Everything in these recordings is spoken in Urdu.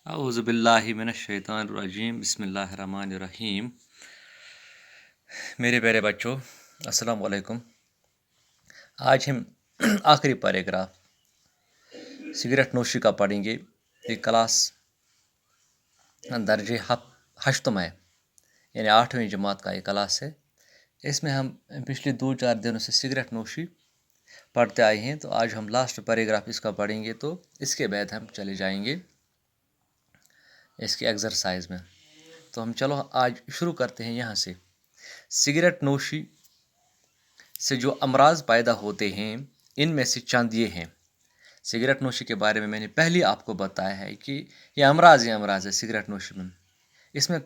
اعوذ باللہ من الشیطان الرجیم بسم اللہ الرحمن الرحیم. میرے پیارے بچوں، السلام علیکم. آج ہم آخری پیراگراف سگریٹ نوشی کا پڑھیں گے. یہ کلاس درجے ہشتم ہے، یعنی 8ویں جماعت کا یہ کلاس ہے. اس میں ہم پچھلے 2-4 دنوں سے سگریٹ نوشی پڑھتے آئے ہیں. تو آج ہم لاسٹ پیراگراف اس کا پڑھیں گے، تو اس کے بعد ہم چلے جائیں گے اس کی ایکسرسائز میں. تو ہم چلو آج شروع کرتے ہیں یہاں سے. سگریٹ نوشی سے جو امراض پیدا ہوتے ہیں ان میں سے چند یہ ہیں. سگریٹ نوشی کے بارے میں نے پہلے آپ کو بتایا ہے کہ یہ امراض ہے سگریٹ نوشی میں. اس میں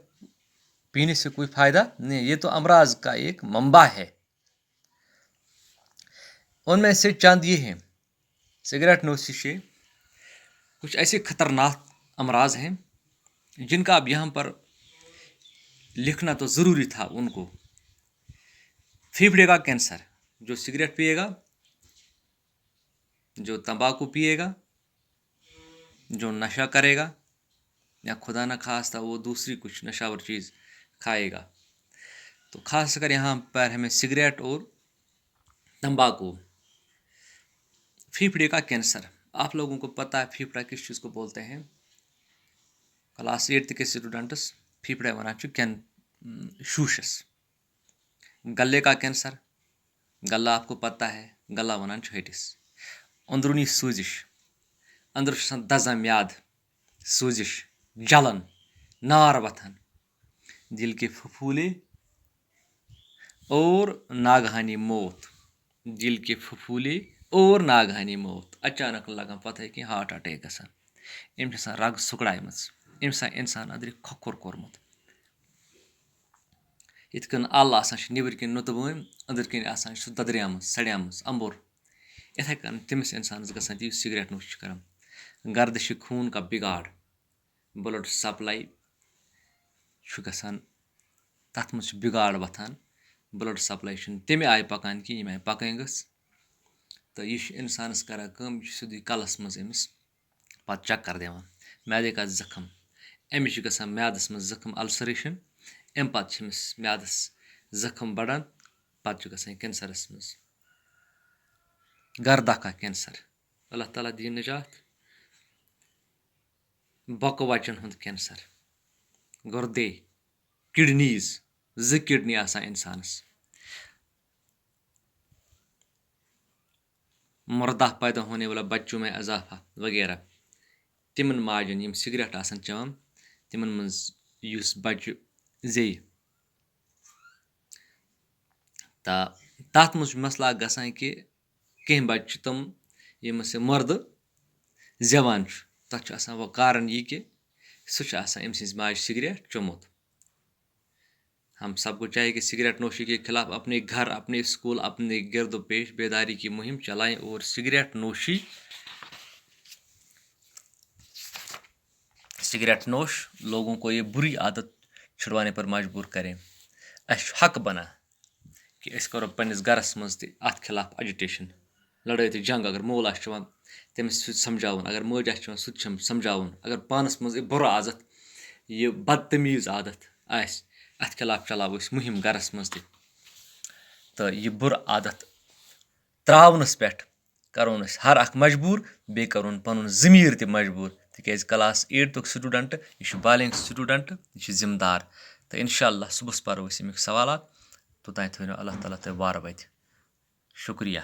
پینے سے کوئی فائدہ نہیں، یہ تو امراض کا ایک منبع ہے. ان میں سے چند یہ ہیں. سگریٹ نوشی سے کچھ ایسے خطرناک امراض ہیں جن کا اب یہاں پر لکھنا تو ضروری تھا ان کو. پھیپھڑے کا کینسر، جو سگریٹ پیے گا، جو تمباکو پیے گا، جو نشہ کرے گا، یا خدا نہ خواستہ وہ دوسری کچھ نشاور چیز کھائے گا. تو خاص کر یہاں پر ہمیں سگریٹ اور تمباکو. پھیپھڑے کا کینسر، آپ لوگوں کو پتہ ہے پھیپھڑا کس چیز کو بولتے ہیں. کلاس 8 کے اسٹوڈنٹس پھیپھڑے ونان شوشس. گلے کا کینسر، گلا آپ کو پتہ ہے، گلا ونان ہٹس. اندرونی سوزش، اندر دزان میاد، سوزش، جلن، نار وتھان. دل کے پھپھولے اور ناگہانی موت. دل کے پھپھولے اور ناگہانی موت. اچانک لگان پتہ ہے کہ ہارٹ اٹیک گژھان. أمۍ چھِ آسان رگ سُکڑایمٕژ، أمۍ چھِ آسان اِنسان أنٛدرٕ کھۄکھُر کوٚرمُت. یِتھ کٔنۍ اَل آسان چھِ نیٚبٕرۍ کِنۍ نُتہٕ بٲنۍ، أنٛدٕرۍ کِنۍ آسان چھِ سُہ دَدریٛامٕژ سڑیٛامٕژ اَمبُر. یِتھَے کٔنۍ تٔمِس اِنسانَس گژھان تہِ یُس سگریٹ نوشی چھُ کران. گردش خوٗن کا بِگاڑ، بٕلڈ سپلاے چھُ گژھان، تَتھ منٛز چھُ بِگاڑ وۄتھان. بٕلڈ سپلاے چھُنہٕ تَمہِ آیہِ پَکان کینٛہہ ییٚمہِ آیہِ پَکٕنۍ گٔژھ. تہٕ یہِ چھُ اِنسانَس کران کٲم، یہِ چھُ سیوٚدُے کَلَس منٛز أمِس پَتہٕ چَکر دِوان. میادے کا زخم، أمِس چھُ گژھان میادَس منٛز زخم، السریشن. اَمہِ پَتہٕ چھِ أمِس میادَس زخم بَڑان، پَتہٕ چھُ گژھان کینسرَس منٛز. گردہ کا کینسر، اللہ تعالیٰ دِیِن نجات. بۄکہٕ وَچَن ہُنٛد کینسر، گُردے، کِڈنیٖز، 2 کِڈنی آسان اِنسانَس. مردہ پیدا ہونے والا بچوں میں اضافہ وغیرہ. تِمن ماجن یِم سگریٹ آسان چٮ۪وان، تِمن منٛز یُس بچہِ زیٚیہِ. تہٕ تَتھ منٛز چھُ مسلہٕ اکھ گژھان کہِ کینٛہہ بچہِ چھِ تِم یِم سُہ مردٕ زٮ۪وان چھُ. تَتھ چھُ آسان وۄنۍ کارن یہِ کہِ سُہ چھُ آسان أمۍ سٕنٛزِ ماجہِ سگریٹ چوٚمُت. ہم سب کو چاہیے کہ سگریٹ نوشی کے خلاف اپنے گھر، اپنے اسکول، اپنے گرد و پیش بیداری کی مہم چلائیں اور سگریٹ نوش لوگوں کو یہ بری عادت چھڑوانے پر مجبور کریں. اَسہِ چھُ حق بنان کہ أسۍ کرو پنٛنِس گرس منٛز تہِ اَتھ خلاف اجِٹیشن، لڑٲے تہٕ جنگ. اگر مول آسہِ چٮ۪وان تٔمِس چھُ سمجھاوُن، اگر مٲج آسہِ چٮ۪وان سُہ تہِ چھُ سمجھاوُن. اگر پانس منٛز یہِ بُرٕ عادت، یہِ بدتمیٖز عادت آسہِ، اَتھ خلاف چلاوو أسۍ مہم گرس منٛز تہِ. تہٕ یہِ بُرٕ عادت ترٛاونس پٮ۪ٹھ کرون أسۍ ہر اکھ مجبوٗر، بیٚیہِ کرون پنُن ضمیٖر تہِ مجبوٗر. تِکیٛازِ کلاس 8 سٹوٗڈنٛٹ یہِ چھُ بالینٛگ سٹوٗڈنٛٹ، یہِ چھُ ذمہٕ دار. تہٕ اِنشاء اللہ صُبحس پرو أسۍ اَمِکۍ سوالات. توٚتانۍ تھٲینو اللہ تعالیٰ تۄہہِ وارٕ وَتہِ. شُکریہ.